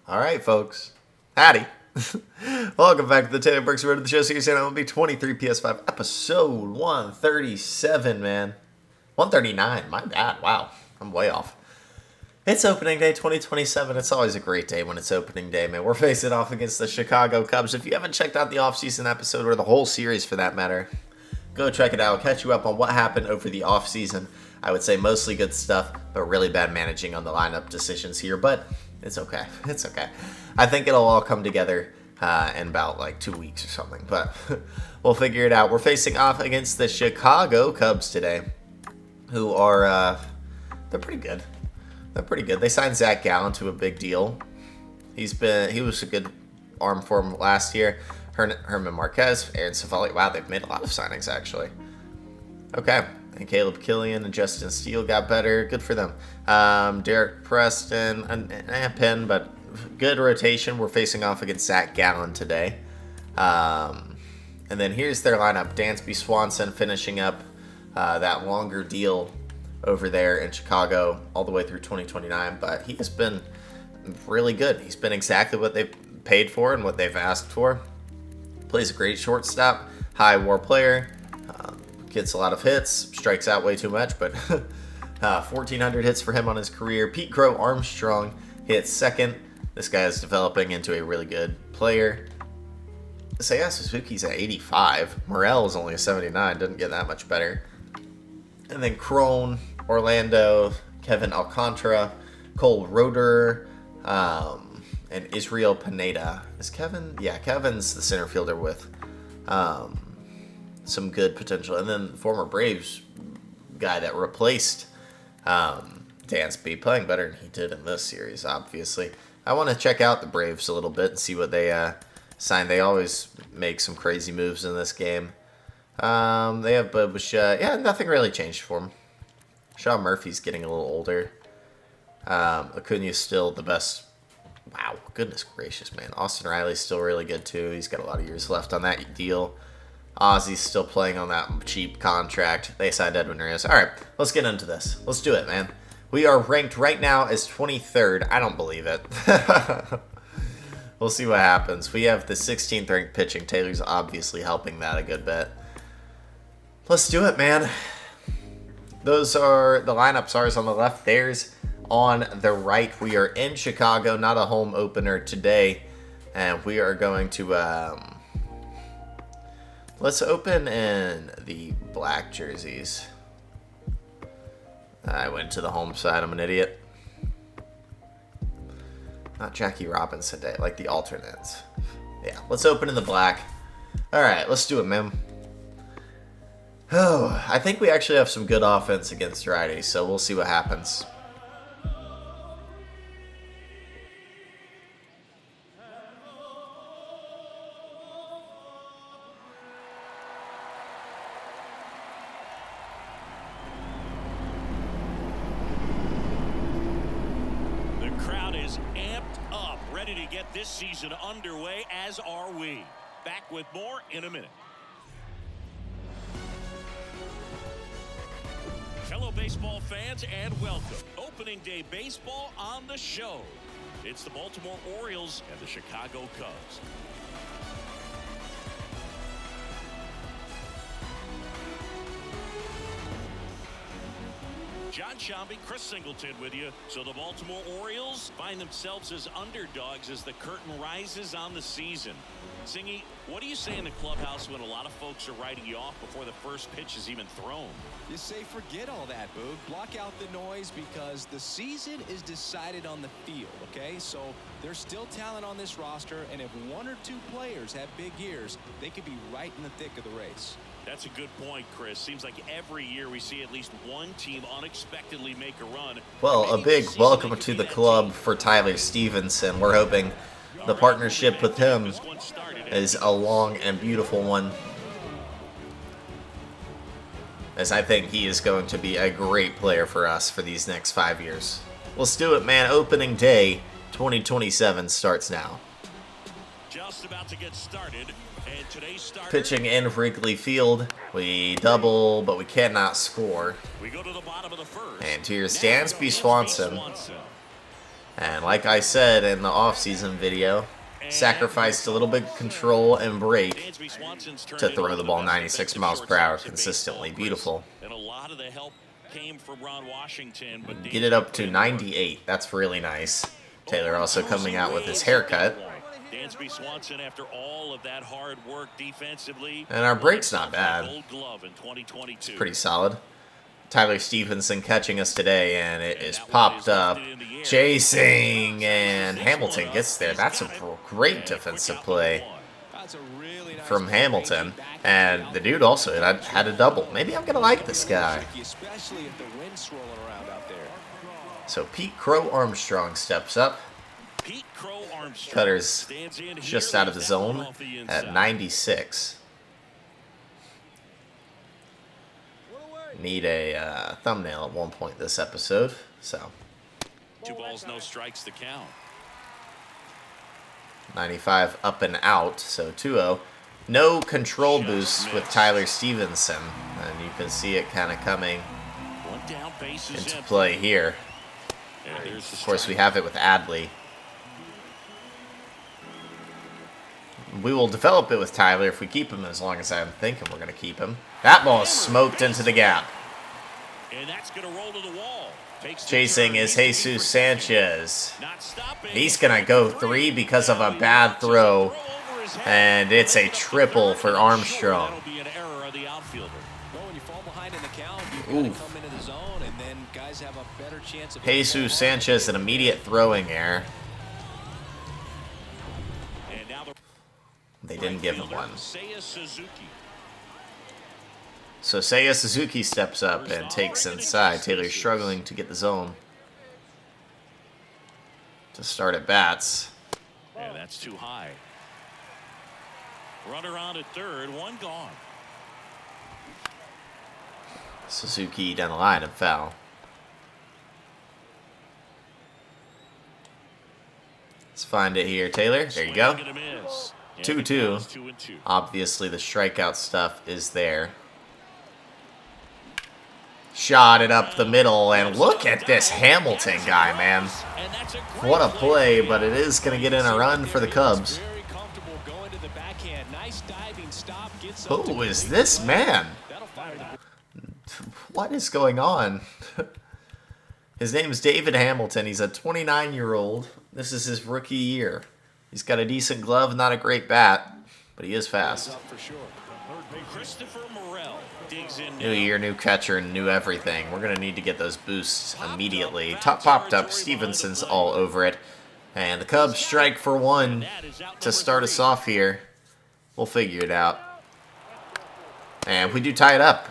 Alright, folks. Howdy. Welcome back to the Taylor Burks Road to the Show series, and MLB 23 PS5, episode 137, man. 139, my bad. Wow, I'm way off. It's opening day 2027. It's always a great day when it's opening day, man. We're facing off against the Chicago Cubs. If you haven't checked out the offseason episode, or the whole series for that matter, go check it out. I'll catch you up on what happened over the offseason. I would say mostly good stuff, but really bad managing on the lineup decisions here. But it's okay. It's okay. I think it'll all come together in about like 2 weeks or something. But we'll figure it out. We're facing off against the Chicago Cubs today, who are they're pretty good. They're pretty good. They signed Zach Gallen to a big deal. He was a good arm for him last year. Herman Marquez, Aaron Civale. Wow, they've made a lot of signings actually. Okay. And Caleb Killian and Justin Steele got better. Good for them. Derek Preston and Penn, but good rotation. We're facing off against Zach Gallen today. And then here's their lineup. Dansby Swanson finishing up that longer deal over there in Chicago all the way through 2029. But he has been really good. He's been exactly what they've paid for and what they've asked for. Plays a great shortstop, high WAR player. Gets a lot of hits, strikes out way too much, but 1,400 hits for him on his career. Pete Crow Armstrong hits second. This guy is developing into a really good player. Seiya Suzuki's at 85. Morel is only a 79. Doesn't get that much better. And then Crone, Orlando, Kevin Alcantara, Cole Roeder, and Israel Pineda. Is Kevin? Yeah, Kevin's the center fielder with some good potential. And then the former Braves guy that replaced Dansby, playing better than he did in this series, obviously. I want to check out the Braves a little bit and see what they signed. They always make some crazy moves in this game. They have Bud Bichette. Yeah, nothing really changed for him. Sean Murphy's getting a little older. Acuna's still the best. Wow, goodness gracious, man. Austin Riley's still really good, too. He's got a lot of years left on that deal. Ozzy's still playing on that cheap contract. They signed Edwin Reyes. All right, let's get into this. Let's do it, man. We are ranked right now as 23rd. I don't believe it. We'll see what happens. We have the 16th ranked pitching. Taylor's obviously helping that a good bit. Let's do it, man. Those are the lineups. Ours on the left, theirs on the right. We are in Chicago, not a home opener today. And we are going to... let's open in the black jerseys. I went to the home side. I'm an idiot. Not Jackie Robinson Day, like the alternates. Yeah, let's open in the black. All right, let's do it, man. Oh, I think we actually have some good offense against righties, so we'll see what happens. This season underway, as are we. Back with more in a minute. Hello, baseball fans, and welcome. Opening day baseball on the show. It's the Baltimore Orioles and the Chicago Cubs. John Shambi, Chris Singleton with you. So the Baltimore Orioles find themselves as underdogs as the curtain rises on the season. Singy, what do you say in the clubhouse when a lot of folks are writing you off before the first pitch is even thrown? You say forget all that, Boog. Block out the noise because the season is decided on the field, okay? So there's still talent on this roster, and if one or two players have big years, they could be right in the thick of the race. That's a good point, Chris. Seems like every year we see at least one team unexpectedly make a run. Well, a big welcome to the club for Tyler Stevenson. We're hoping the partnership with him is a long and beautiful one, as I think he is going to be a great player for us for these next 5 years. Let's do it, man. Opening day 2027 starts now. Just about to get started. And today's starter, pitching in Wrigley Field. We double, but we cannot score. We go to the bottom of the first. And here's Dansby Swanson. And like I said in the off-season video, sacrificed a little bit of control and break to throw the ball 96 miles per hour consistently. Beautiful. And a lot of the help came from Ron Washington, but Get it up to 98. That's really nice. Taylor also coming out with his haircut. Dansby Swanson, after all of that hard work defensively, and our break's not bad. It's pretty solid. Tyler Stevenson catching us today, and it is popped up. Chasing, and Hamilton gets there. That's a great defensive play from Hamilton. And the dude also had a double. Maybe I'm going to like this guy. So Pete Crow Armstrong steps up. Cutter's just out of the zone at 96. Need a thumbnail at one point this episode, so 2 balls, no strikes to count. 95 up and out, so 2-0. No control boost with Tyler Stevenson, and you can see it kind of coming into play here. Of course, we have it with Adley. We will develop it with Tyler if we keep him, as long as I'm thinking we're going to keep him. That ball is smoked into the gap. And that's going to roll to the wall. Chasing is Jesus Sanchez. He's going to go 3 because of a bad throw. And it's a triple for Armstrong. Oof. Jesus Sanchez, an immediate throwing error. They didn't give him one. So Seiya Suzuki steps up and takes inside. Taylor's struggling to get the zone to start at bats. Yeah, that's too high. Runner on at third, 1 gone. Suzuki down the line and foul. Let's find it here, Taylor. There you go. 2-2. Obviously, the strikeout stuff is there. Shot it up the middle, and look at this Hamilton guy, man. What a play, but it is going to get in a run for the Cubs. Who is this man? What is going on? His name is David Hamilton. He's a 29-year-old. This is his rookie year. He's got a decent glove, not a great bat, but he is fast. New year, new catcher, and new everything. We're going to need to get those boosts immediately. Top popped up. Stevenson's all over it. And the Cubs strike for 1 to start us off here. We'll figure it out. And we do tie it up.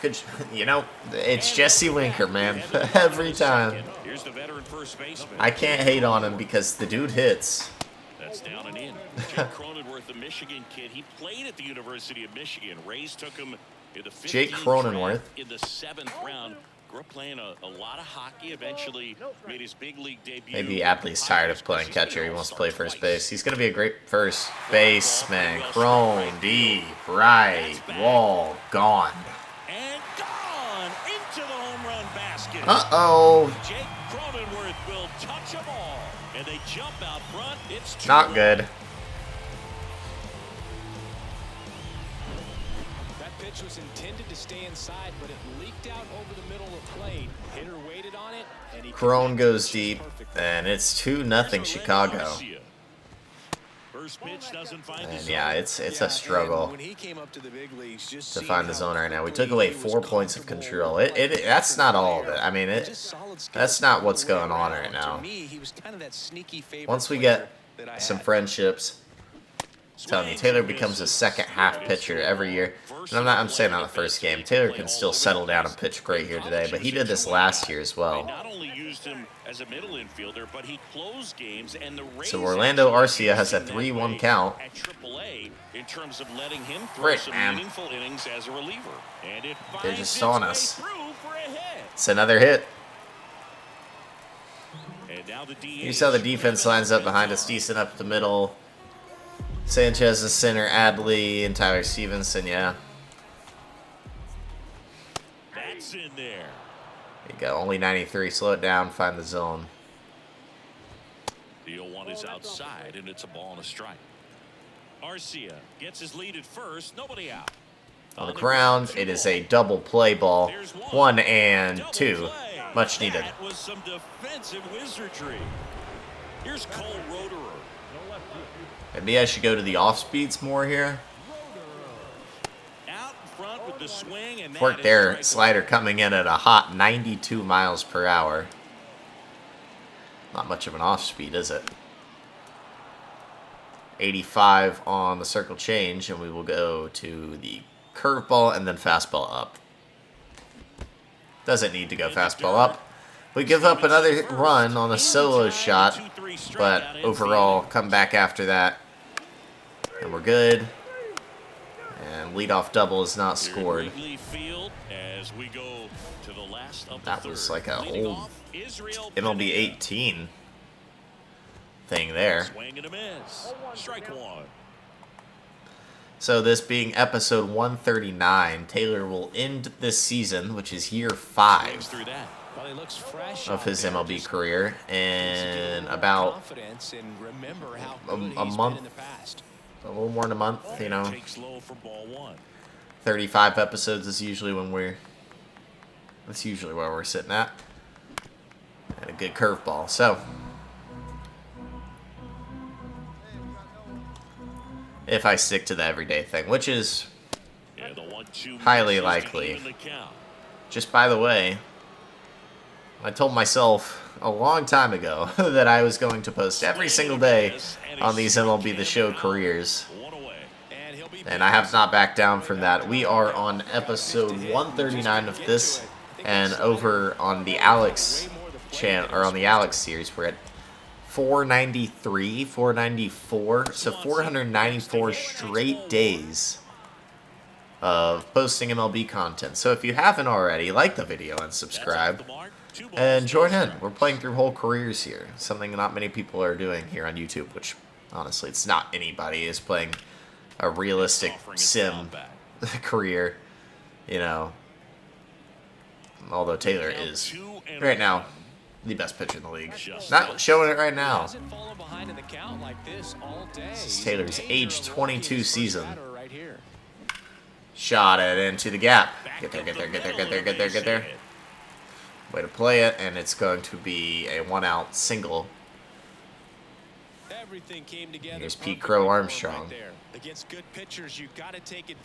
Good, you know, it's Jesse Winker, man. Every time. I can't hate on him because the dude hits. That's down and in. Jake Cronenworth, the Michigan kid, he played at the University of Michigan. Rays took him in the 15th Jake Cronenworth in the 7th round. Grew up playing a lot of hockey. Eventually made his big league debut. Maybe Adley's tired of playing catcher. He wants to play first base. He's going to be a great first baseman. Crone, deep, right, wall, gone. And gone into the home run basket. Uh-oh. Jake Cronenworth will touch them all. And they jump out front. It's not good. That pitch was intended to stay inside, but it leaked out over the middle of the plate. Hitter waited on it, and he Crone goes deep, and it's 2-0 Chicago. And yeah, it's a struggle to find the zone right now. We took away 4 points of control. That's not all of it. I mean, that's not what's going on right now. Once we get some friendships, I'm telling you, Taylor becomes a second half pitcher every year. And I'm saying on the first game. Taylor can still settle down and pitch great here today, but he did this last year as well. As a middle infielder, but he closed games, and the Rays so Orlando Arcia has a 3-1 count. At AAA in terms of letting him throw Great, some man. meaningful innings as a reliever. And it They're just on us. for a hit. It's another hit. And now the DH. You saw the defense lines up behind us, decent up the middle. Sanchez is center, Adley, and Tyler Stevenson, yeah. That's in there. There you go, only 93. Slow it down, find the zone. The 0-1 is outside, and it's a ball and a strike. Arcia gets his lead at first. Nobody out. On the ground, it is a double play ball. 1 and 2. Much needed. That was some defensive wizardry. Here's Cole Roederer. Maybe I should go to the off speeds more here. Out in front with the swing, and Work there. Slider coming in at a hot 92 miles per hour. Not much of an off speed, is it? 85 on the circle change, and we will go to the curveball and then fastball up. Doesn't need to go fastball up. We give up another run on a solo shot, but overall come back after that, and we're good. And leadoff double is not scored. That was like a old MLB 18 thing there. So this being episode 139, Taylor will end this season, which is year 5 of his MLB career, in about a month, a little more than a month, you know. 35 episodes is usually that's usually where we're sitting at. And a good curveball. So if I stick to the everyday thing, which is highly likely. Just by the way, I told myself a long time ago that I was going to post every single day on these MLB The Show careers, and I have not backed down from that. We are on episode 139 of this, and over on the Alex channel, or on the Alex series, we're at 493, 494, so 494 straight days of posting MLB content. So if you haven't already, like the video and subscribe, and join in. We're playing through whole careers here, something not many people are doing here on YouTube, which honestly, it's not anybody is playing a realistic sim career, you know. Although Taylor is, right now, the best pitcher in the league. Not showing it right now. This is Taylor's age 22 season. Shot it into the gap. Get there, get there, get there, get there, get there, get there. Way to play it, and it's going to be a 1-out single. Here's Pete Crow Armstrong,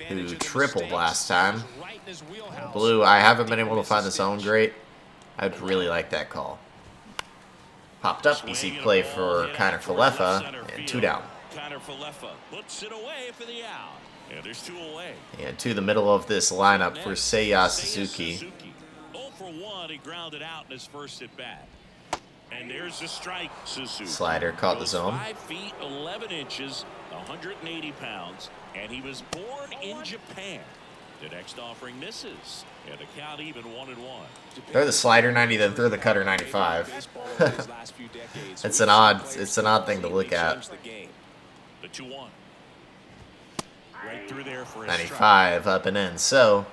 who tripled last time. Blue, I haven't been able to find the zone great. I'd really like that call. Popped up, easy play for Kiner Falefa, and 2 down. And to the middle of this lineup for Seiya Suzuki. 0 for 1, he grounded out in his first at bat. And there's the strike, Suzuki. Slider caught the zone. 5 feet 11 inches, 180 pounds, and he was born in Japan. The next offering misses, and the count even 1-1. Throw the slider 90, then throw the cutter 95. It's an odd thing to look at. The 2-1. Right through there for 95 up and in. So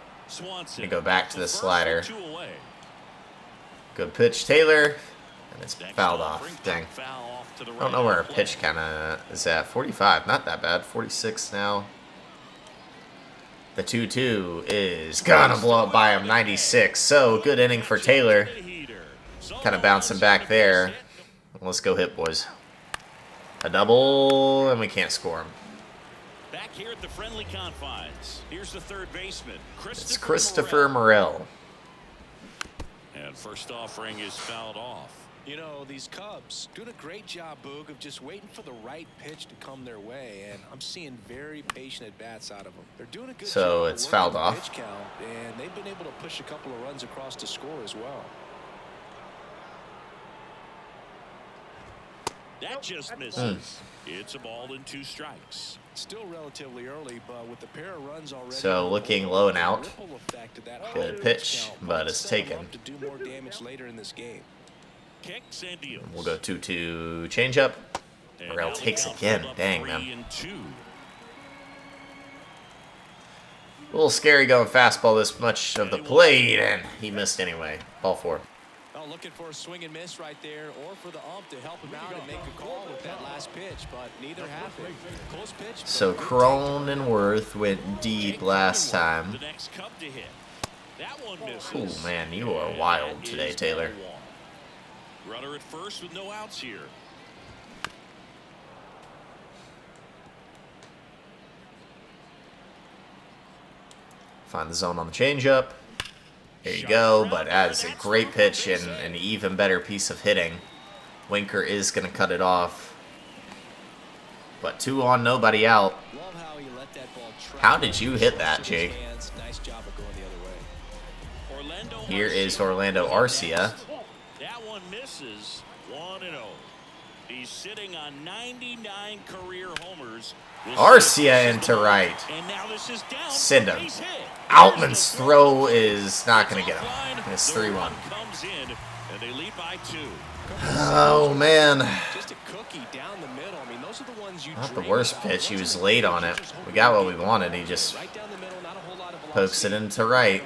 we go back to the slider. Good pitch, Taylor, and it's fouled off. Dang. I don't know where our pitch kind of is at. 45, not that bad. 46 now. The 2-2 is gonna blow up by him, 96. So good inning for Taylor. Kind of bouncing back there. Let's go hit, boys. A double, and we can't score him. Back here at the friendly confines. Here's the third baseman, It's Christopher Morel. And first offering is fouled off. You know, these Cubs doing a great job, Boog, of just waiting for the right pitch to come their way, and I'm seeing very patient at-bats out of them. They're doing a good job. So it's fouled off. Pitch count, and they've been able to push a couple of runs across to score as well. That just misses. It's a ball and 2 strikes. Still relatively early, but with the pair of runs already. So looking low and out. Good pitch, but it's taken. To do more damage later in this game. Kicks and deals. We'll go 2-2 changeup. Morel takes again. Dang, man. A little scary going fastball this much of the plate, and he missed anyway. Ball 4. Well, looking for a swing and miss right there, or for the ump to help him out and make a call with that last pitch, but neither happened. Close pitch. So Cronenworth went deep last time. The next Cub to hit. That one misses. Oh man, you are wild today, Taylor. Runner at first with no outs here. Find the zone on the changeup. There you go, but that's a great pitch and an even better piece of hitting. Winker is going to cut it off. But 2 on, nobody out. How did you hit that, Jake? Here is Orlando Arcia. That one misses. 1-0. He's sitting on 99 career homers. Arcia into right. Send him. Outman's throw is not going to get him. It's 3-1. Oh, man. Not the worst pitch. He was late on it. We got what we wanted. He just pokes it into right.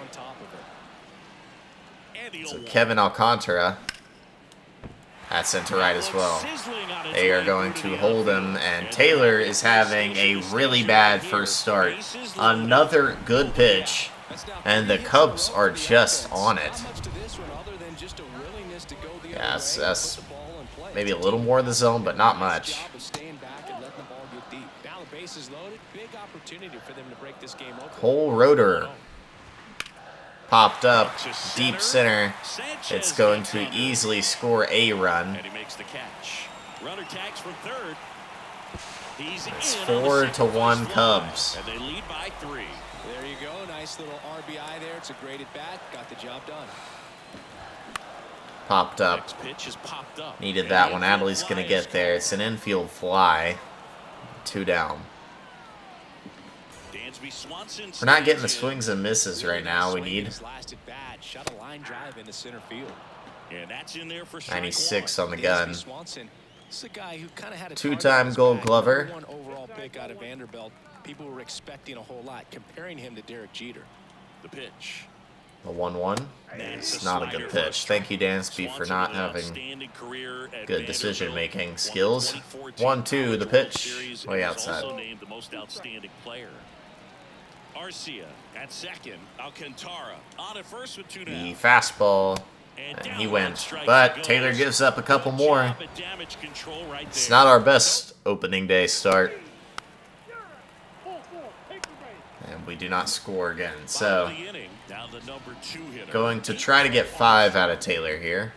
So Kevin Alcantara. That's into right as well. They are going to hold him, and Taylor is having a really bad first start. Another good pitch, and the Cubs are just on it. Yeah, that's maybe a little more in the zone, but not much. Cole Roeder popped up, deep center. It's going to easily score a run. And he makes the catch. Runner tags from third. It's 4-1 Cubs. And they lead by 3. There you go. Nice little RBI there. It's a great at bat. Got the job done. Popped up. Next pitch is popped up. Needed that one. Adley's going to get there. It's an infield fly. 2 down. We're not getting the swings and misses right now. We need 96 on the gun. 2-time Gold Glover. Overall pick out of Vanderbilt. People were expecting a whole lot, comparing him to Derek Jeter. The pitch. A 1-1. It's not a good pitch. Thank you, Dansby, for not having good decision-making skills. 1-2, the pitch. Way outside. Arcia at second. Alcantara on at first with 2 down. The fastball, and he went. But Taylor gives up a couple more. It's not our best opening day start. And we do not score again. So, going to try to get 5 out of Taylor here.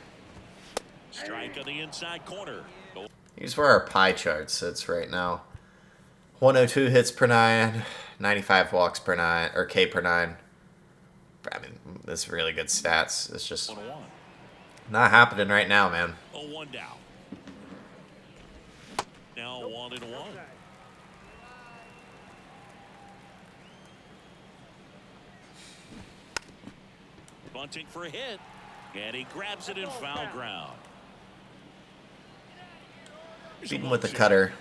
Strike on the inside corner. Here's where our pie chart sits right now. 102 hits per 9. 95 walks per 9, or K per 9. I mean, that's really good stats. It's just not happening right now, man. 0-1 down. Now 1-1. Bunting for a hit, and he grabs it in foul ground. Beat him with the cutter.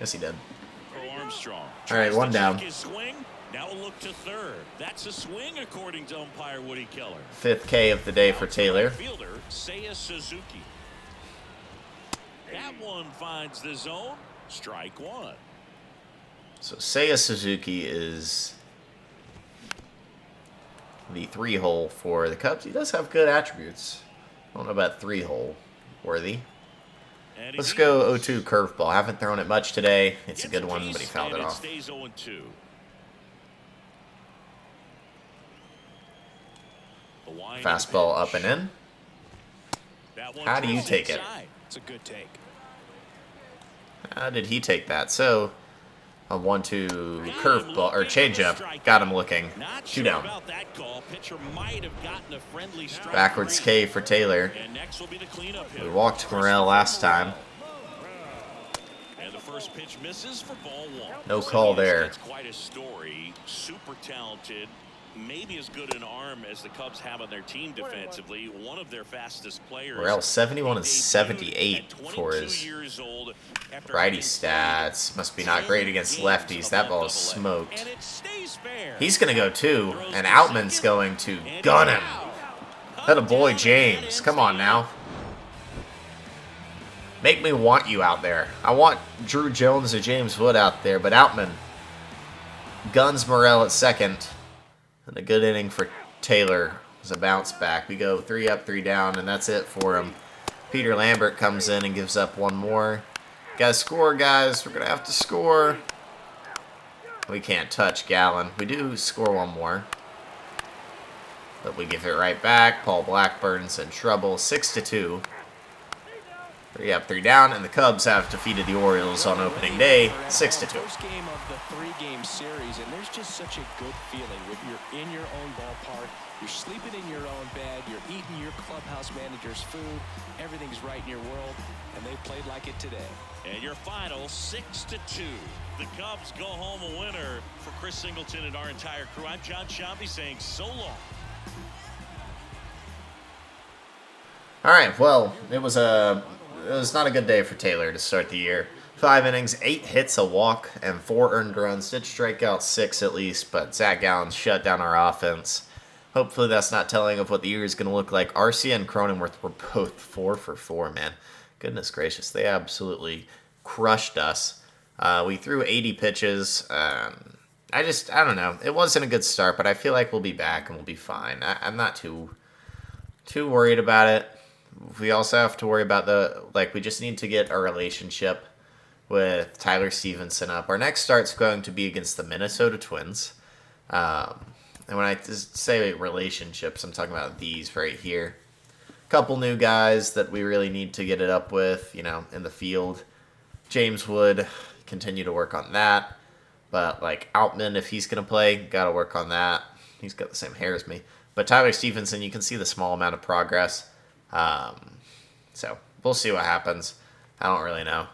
Yes, he did. Armstrong. All right, 1 down. Now a look to third. That's a swing, according to umpire Woody Keller. 5th K of the day for Taylor. Fielder Seiya Suzuki. That one finds the zone. Strike 1. So Seiya Suzuki is the 3-hole for the Cubs. He does have good attributes. I don't know about 3-hole worthy. Let's go 0-2 curveball. Haven't thrown it much today. It's a good one, but he fouled it off. Fastball up and in. How do you take it? It's a good take. How did he take that? So, a 1-2 curveball, or changeup. Got him looking. 2 down. Backwards K for Taylor. We walked Morel last time. And the first pitch misses for ball 1. No call there. It's quite a story. Super talented. Maybe as good an arm as the Cubs have on their team defensively. One of their fastest players. Morel 71 and 78 for his righty stats. Must be not great against lefties. That ball is smoked. He's going to go 2, and Outman's going to gun him. That a boy, James. Come on now. Make me want you out there. I want Drew Jones or James Wood out there, but Outman. Guns Morrell at second. And a good inning for Taylor. It's a bounce back. We go 3 up, 3 down, and that's it for him. Peter Lambert comes in and gives up one more. Gotta score, guys. We're gonna have to score. We can't touch Gallen. We do score one more. But we give it right back. Paul Blackburn's in trouble. 6-2. 3 up, 3 down, and the Cubs have defeated the Orioles on opening day, 6-2. First game of the 3-game series, and there's just such a good feeling when you're in your own ballpark, you're sleeping in your own bed, you're eating your clubhouse manager's food, everything's right in your world, and they played like it today. And your final 6-2. The Cubs go home a winner. For Chris Singleton and our entire crew, I'm John Shambi saying so long. All right, well, it was not a good day for Taylor to start the year. 5 innings, 8 hits, a walk, and 4 earned runs. Did strike out 6 at least, but Zach Gallen shut down our offense. Hopefully that's not telling of what the year is going to look like. Arcia and Cronenworth were both 4 for 4, man. Goodness gracious, they absolutely crushed us. We threw 80 pitches. I don't know. It wasn't a good start, but I feel like we'll be back and we'll be fine. I'm not too worried about it. We also have to worry about we just need to get our relationship with Tyler Stevenson up. Our next start's going to be against the Minnesota Twins. And when I say relationships, I'm talking about these right here. Couple new guys that we really need to get it up with, in the field. James Wood, continue to work on that. But, Outman, if he's going to play, got to work on that. He's got the same hair as me. But Tyler Stevenson, you can see the small amount of progress. So we'll see what happens. I don't really know.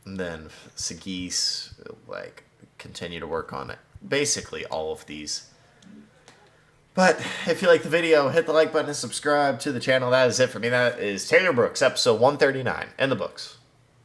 And then Sagis, continue to work on it. Basically all of these. But if you like the video, hit the like button and subscribe to the channel. That is it for me. That is Taylor Brooks, episode 139 in the books.